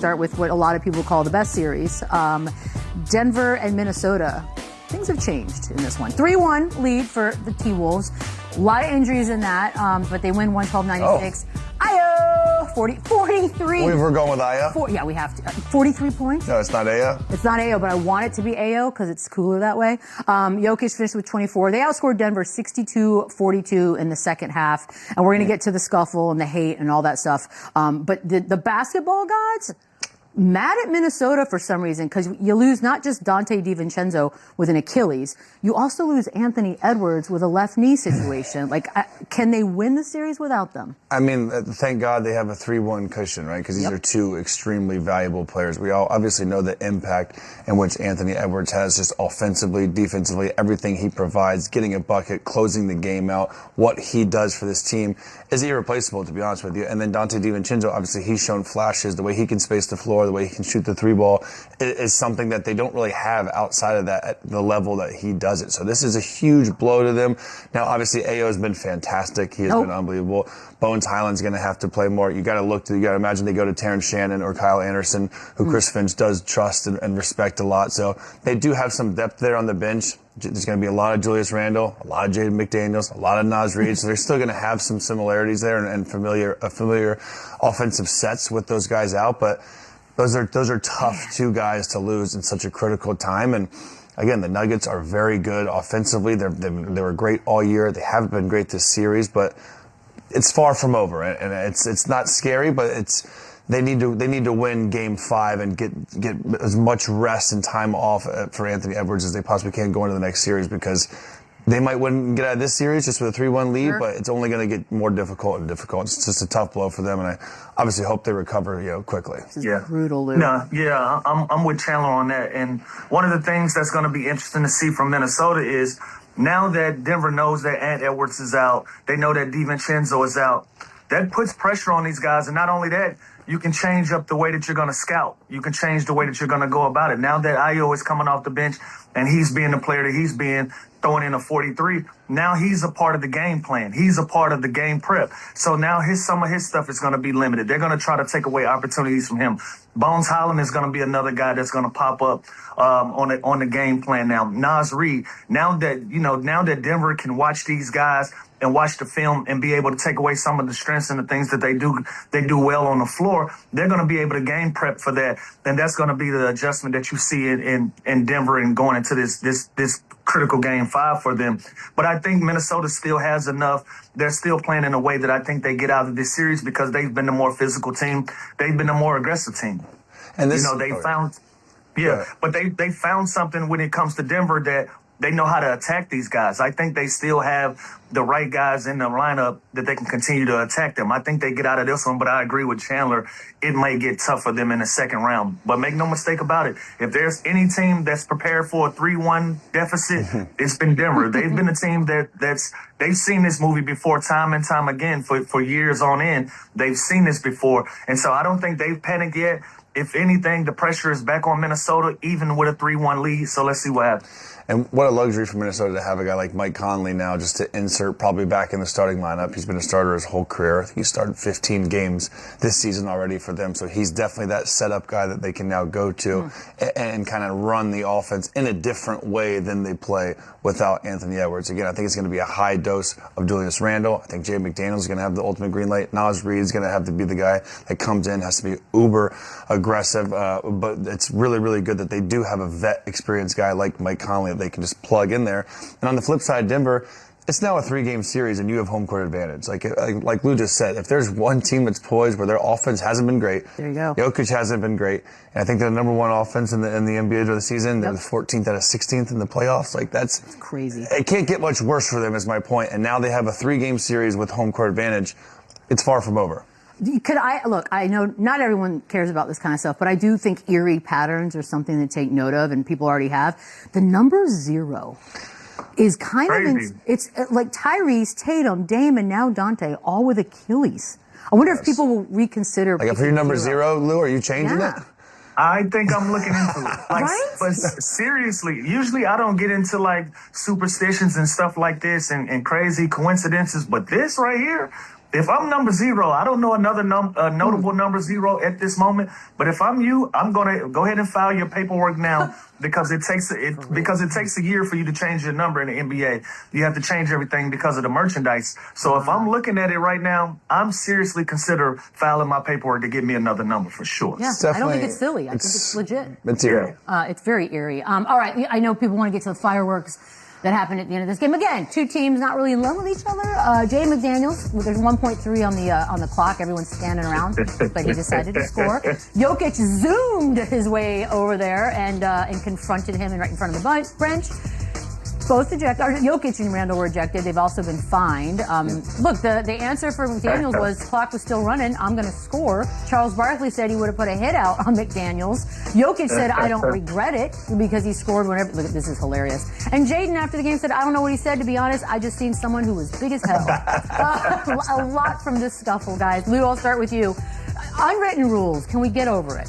Start with what a lot of people call the best series. Denver and Minnesota. Things have changed in this one. 3-1 lead for the T-Wolves. A lot of injuries in that, but they win 112-96. Ayo! 43. We were going with Ayo? Yeah, we have to. 43 points? No, it's not Ayo? It's not Ayo, but I want it to be Ayo because it's cooler that way. Jokic finished with 24. They outscored Denver 62-42 in the second half. And we're going to get to the scuffle and the hate and all that stuff. But the basketball gods, mad at Minnesota for some reason, because you lose not just Dante DiVincenzo with an Achilles, you also lose Anthony Edwards with a left knee situation. Can they win the series without them? I mean, thank God they have a 3-1 cushion, right? Because these are two extremely valuable players. We all obviously know the impact in which Anthony Edwards has just offensively, defensively, everything he provides, getting a bucket, closing the game out, what he does for this team is irreplaceable, to be honest with you. And then Dante DiVincenzo, obviously, he's shown flashes. The way he can space the floor, the way he can shoot the three ball is something that they don't really have outside of that at the level that he does it. So this is a huge blow to them. Now, obviously, Ayo has been fantastic. He has been unbelievable. Bones Highland's going to have to play more. You got to imagine they go to Terrence Shannon or Kyle Anderson, who Chris Finch does trust and respect a lot. So they do have some depth there on the bench. There's going to be a lot of Julius Randle, a lot of Jaden McDaniels, a lot of Naz Reid. So they're still going to have some similarities there and familiar offensive sets with those guys out. But those are tough two guys to lose in such a critical time. And again, the Nuggets are very good offensively. They were great all year. They haven't been great this series, but it's far from over. And it's not scary, but they need to win Game 5 and get as much rest and time off for Anthony Edwards as they possibly can go into the next series, because they might win and get out of this series just with a 3-1 lead, but it's only going to get more difficult and difficult. It's just a tough blow for them, and I obviously hope they recover, quickly. This is brutal, Lou. No, yeah, I'm with Chandler on that. And one of the things that's going to be interesting to see from Minnesota is now that Denver knows that Ant Edwards is out, they know that DiVincenzo is out. That puts pressure on these guys, and not only that, you can change up the way that you're going to scout. You can change the way that you're going to go about it. Now that Ayo is coming off the bench and he's being the player that he's being, throwing in a 43, now he's a part of the game plan. He's a part of the game prep. So now some of his stuff is going to be limited. They're going to try to take away opportunities from him. Bones Highland is going to be another guy that's going to pop up on the game plan now. Naz Reid, now that Denver can watch these guys and watch the film and be able to take away some of the strengths and the things that they do well on the floor, they're going to be able to game prep for that. And that's going to be the adjustment that you see in Denver and going into this critical Game 5 for them. But I think Minnesota still has enough. They're still playing in a way that I think they get out of this series because they've been the more physical team. They've been the more aggressive team. And this, but they found something when it comes to Denver that they know how to attack these guys. I think they still have the right guys in the lineup that they can continue to attack them. I think they get out of this one, but I agree with Chandler. It may get tough for them in the second round. But make no mistake about it. If there's any team that's prepared for a 3-1 deficit, it's been Denver. They've been a team they've seen this movie before time and time again for years on end. They've seen this before. And so I don't think they've panicked yet. If anything, the pressure is back on Minnesota, even with a 3-1 lead. So let's see what happens. And what a luxury for Minnesota to have a guy like Mike Conley now just to insert probably back in the starting lineup. He's been a starter his whole career. I think he started 15 games this season already for them. So he's definitely that setup guy that they can now go to and kind of run the offense in a different way than they play without Anthony Edwards. Again, I think it's going to be a high dose of Julius Randle. I think Jaden McDaniels is going to have the ultimate green light. Naz Reid is going to have to be the guy that comes in, has to be uber aggressive. But it's really, really good that they do have a vet experienced guy like Mike Conley that they can just plug in there. And on the flip side, Denver, it's now a 3-game series and you have home court advantage. Like Lou just said, if there's one team that's poised where their offense hasn't been great, there you go. Jokic hasn't been great, and I think they're the number one offense in the NBA during the season. They're the 14th out of 16th in the playoffs. That's crazy. It can't get much worse for them, is my point. And now they have a 3-game series with home court advantage. It's far from over. I know not everyone cares about this kind of stuff, but I do think eerie patterns are something to take note of, and people already have. The number 0 is kind of, it's like Tyrese, Tatum, Dame, and now Dante, all with Achilles. I wonder if people will reconsider. Like if you're number 0, Lou, are you changing it? I think I'm looking into it. Right? But seriously, usually I don't get into superstitions and stuff like this and crazy coincidences, but this right here, If I'm number 0, I don't know another notable number 0 at this moment. But if I'm you, I'm gonna go ahead and file your paperwork now because it takes a year for you to change your number in the NBA. You have to change everything because of the merchandise. So if I'm looking at it right now, I'm seriously consider filing my paperwork to get me another number for sure. Yeah, I don't think it's silly. I think it's legit. It's eerie. It's very eerie. All right, I know people want to get to the fireworks that happened at the end of this game. Again, two teams not really in love with each other. Jay McDaniels, there's 1.3 on the clock. Everyone's standing around, but he decided to score. Jokic zoomed his way over there and confronted him right in front of the bench. Both ejected. Jokic and Randall were ejected. They've also been fined. Look, the answer for McDaniels was clock was still running. I'm going to score. Charles Barkley said he would have put a hit out on McDaniels. Jokic said, I don't regret it because he scored whenever. Look, this is hilarious. And Jaden after the game said, I don't know what he said, to be honest. I just seen someone who was big as hell. A lot from this scuffle, guys. Lou, I'll start with you. Unwritten rules. Can we get over it?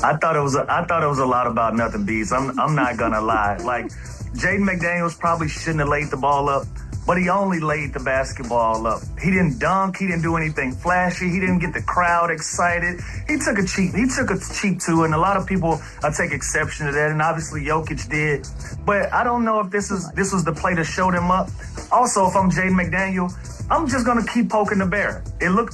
I thought it was a lot about nothing, Bees. I'm not gonna lie. Like, Jaden McDaniels probably shouldn't have laid the ball up, but he only laid the basketball up. He didn't dunk. He didn't do anything flashy. He didn't get the crowd excited. He took a cheap two, and a lot of people take exception to that, and obviously Jokic did. But I don't know if this was the play to show them up. Also, if I'm Jaden McDaniel, I'm just going to keep poking the bear.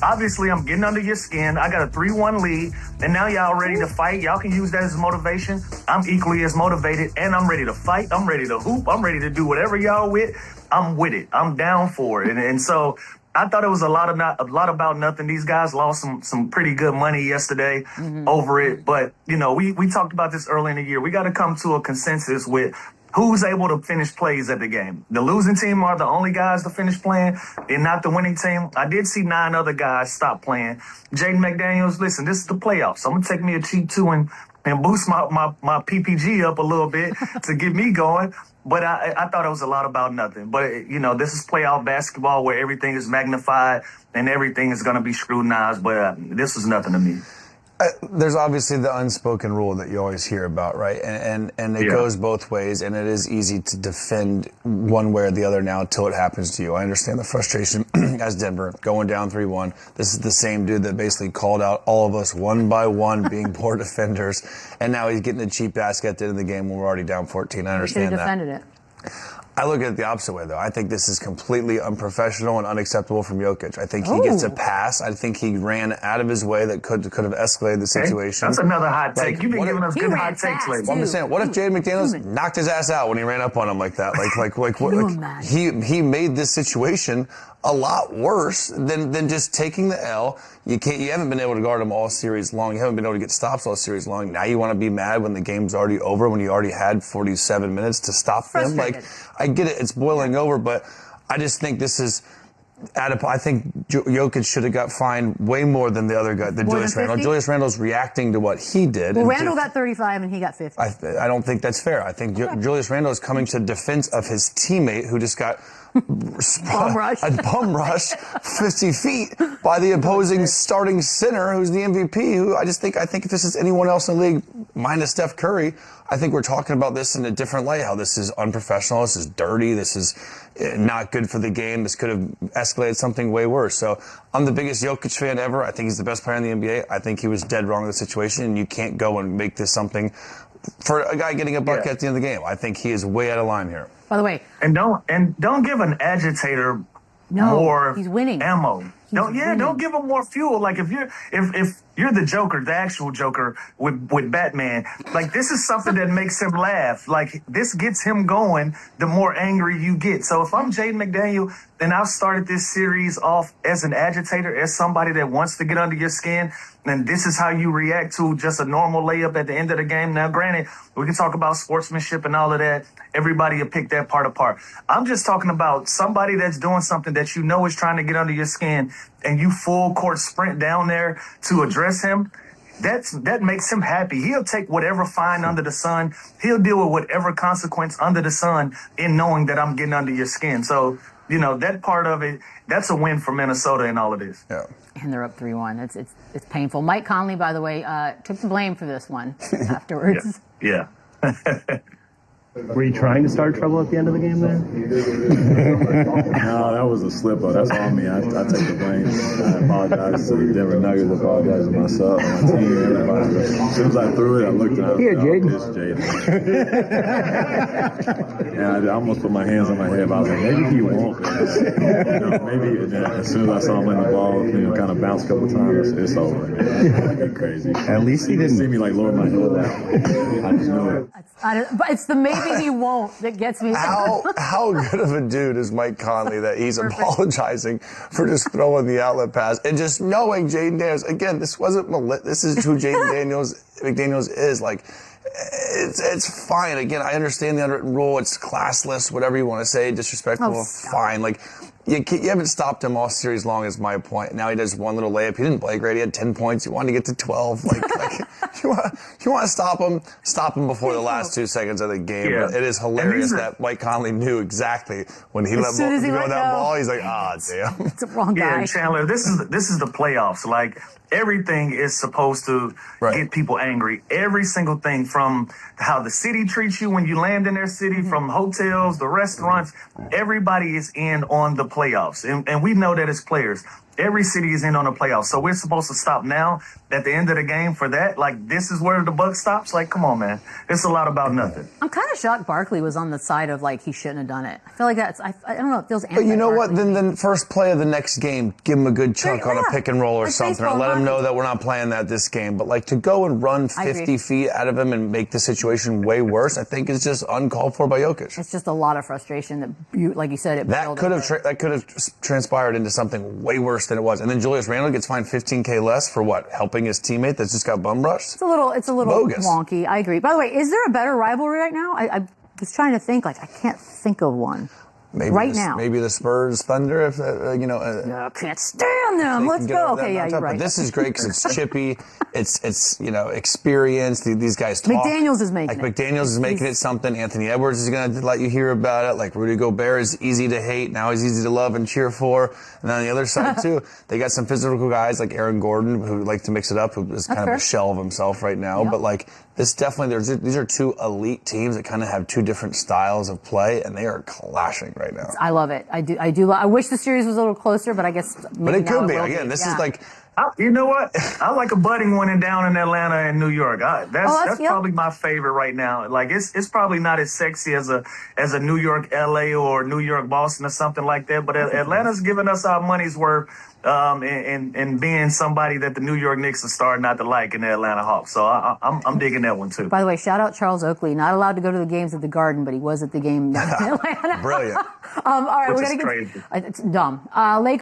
Obviously, I'm getting under your skin. I got a 3-1 lead, and now y'all ready to fight. Y'all can use that as motivation. I'm equally as motivated, and I'm ready to fight. I'm ready to hoop. I'm ready to do whatever y'all with. I'm with it. I'm down for it. And so I thought it was a lot about nothing. These guys lost some pretty good money yesterday over it. But, we talked about this early in the year. We got to come to a consensus with who's able to finish plays at the game. The losing team are the only guys to finish playing and not the winning team. I did see 9 other guys stop playing. Jaden McDaniels, listen, this is the playoffs. I'm going to take me a cheap 2 and boost my PPG up a little bit to get me going. But I thought it was a lot about nothing. But, this is playoff basketball where everything is magnified and everything is going to be scrutinized. But this was nothing to me. There's obviously the unspoken rule that you always hear about, right? And it goes both ways, and it is easy to defend one way or the other now until it happens to you. I understand the frustration as Denver going down 3-1. This is the same dude that basically called out all of us one by one being poor defenders, and now he's getting a cheap basket at the end of the game when we're already down 14. I understand that. He defended it. I look at it the opposite way, though. I think this is completely unprofessional and unacceptable from Jokic. I think he gets a pass. I think he ran out of his way that could have escalated the situation. That's another hot take. You've been giving us good hot takes lately. Well, I'm just saying, what if Jaden McDaniels knocked his ass out when he ran up on him like that? He made this situation a lot worse than just taking the L. You haven't been able to guard him all series long. You haven't been able to get stops all series long. Now you want to be mad when the game's already over, when you already had 47 minutes to stop them. Like, I get it, it's boiling over, but I just think this is I think Jokic should have got fined way more than the other guy, than Julius Randle. Julius Randle's reacting to what he did. Well, Randle got 35 and he got 50. I don't think that's fair. I think Julius Randle is coming to defense of his teammate who just got a bum rush 50 feet by the opposing starting center who's the MVP, who I think if this is anyone else in the league minus Steph Curry, I think we're talking about this in a different light, how this is unprofessional, this is dirty, this is not good for the game, this could have escalated something way worse. So I'm the biggest Jokic fan ever. I think he's the best player in the NBA. I think he was dead wrong in the situation, and you can't go and make this something for a guy getting a bucket at the end of the game. I think he is way out of line here. By the way, and don't give an agitator more he's winning. ammo. Don't give him more fuel. Like if you're the Joker, the actual Joker with Batman, like this is something that makes him laugh. Like this gets him going the more angry you get. So if I'm Jaden McDaniel, then I've started this series off as an agitator, as somebody that wants to get under your skin, and this is how you react to just a normal layup at the end of the game. Now, granted, we can talk about sportsmanship and all of that. Everybody will pick that part apart. I'm just talking about somebody that's doing something that you know is trying to get under your skin, and you full court sprint down there to address him. That makes him happy. He'll take whatever fine under the sun. He'll deal with whatever consequence under the sun in knowing that I'm getting under your skin. So, that part of it, that's a win for Minnesota in all of this. Yeah. And they're up 3-1. It's painful. Mike Conley, by the way, took the blame for this one afterwards. Yeah. Were you trying to start trouble at the end of the game there? No, that was a slip up. That's all me. I take the blame. I apologize to the Denver Nuggets. I apologize to myself, my team, everybody. As soon as I threw it, I looked and I was like, oh, this Jaden. And I almost put my hands on my head. But I was like, maybe he won't. Maybe. And then as soon as I saw him let the ball, kind of bounce a couple times, it's over. It's crazy. At least he didn't see me like lower my head down. I just knew it. But it's the maybe he won't that gets me. How good of a dude is Mike Conley that he's apologizing for just throwing the outlet pass and just knowing Jaden Daniels. Again, this wasn't this is who Jaden McDaniels is. Like, it's fine. Again, I understand the unwritten rule. It's classless, whatever you want to say, disrespectful. Fine. Like, you haven't stopped him all series long, is my point. Now he does one little layup. He didn't play great. He had 10 points. He wanted to get to 12. Like you want to stop him before the last 2 seconds of the game. Yeah. But it is hilarious that Mike Conley knew exactly when he let go that ball. He's like, damn. It's the wrong guy. Yeah, Chandler, this is the playoffs. Like, everything is supposed to get people angry. Every single thing, from how the city treats you when you land in their city, from hotels, the restaurants, everybody is in on the playoffs. And we know that as players. Every city is in on the playoffs. So we're supposed to stop now at the end of the game for that? Like, this is where the buck stops? Like, come on, man. It's a lot about nothing. I'm kind of shocked Barkley was on the side of, like, he shouldn't have done it. I feel like I don't know, it feels But you know what? Then first play of the next game, give him a good chunk on a pick and roll or like something. Or let him know that we're not playing that this game. But, like, to go and run 50 feet out of him and make the situation way worse, I think is just uncalled for by Jokic. It's just a lot of frustration that, like you said, that could have transpired into something way worse than it was. And then Julius Randle gets fined $15K less for what? Helping his teammate that's just got bum rushed? It's a little bogus. Wonky. I agree. By the way, is there a better rivalry right now? I was trying to think. Like, I can't think of one. Now. Maybe the Spurs Thunder, if I can't stand them. Let's go. Okay, yeah, you're right. But this is great because it's chippy. It's experience. These guys talk. McDaniels is making it. McDaniels is making it something. Anthony Edwards is going to let you hear about it. Like, Rudy Gobert is easy to hate. Now he's easy to love and cheer for. And on the other side, too, they got some physical guys like Aaron Gordon who like to mix it up, who is kind of a shell of himself right now. Yep. But, like, this definitely, these are two elite teams that kind of have two different styles of play, and they are clashing right now. I love it. I do. I wish the series was a little closer, but I guess. But it could be. Again, this is like. You know what? I like a budding one down in Atlanta and New York. That's probably my favorite right now. Like, it's probably not as sexy as a New York, LA, or New York, Boston, or something like that. But Atlanta's giving us our money's worth. And being somebody that the New York Knicks are starting not to like in the Atlanta Hawks. So I'm digging that one too. By the way, shout out Charles Oakley. Not allowed to go to the games at the Garden, but he was at the game in Atlanta. Brilliant. All right, Which is crazy. It's dumb.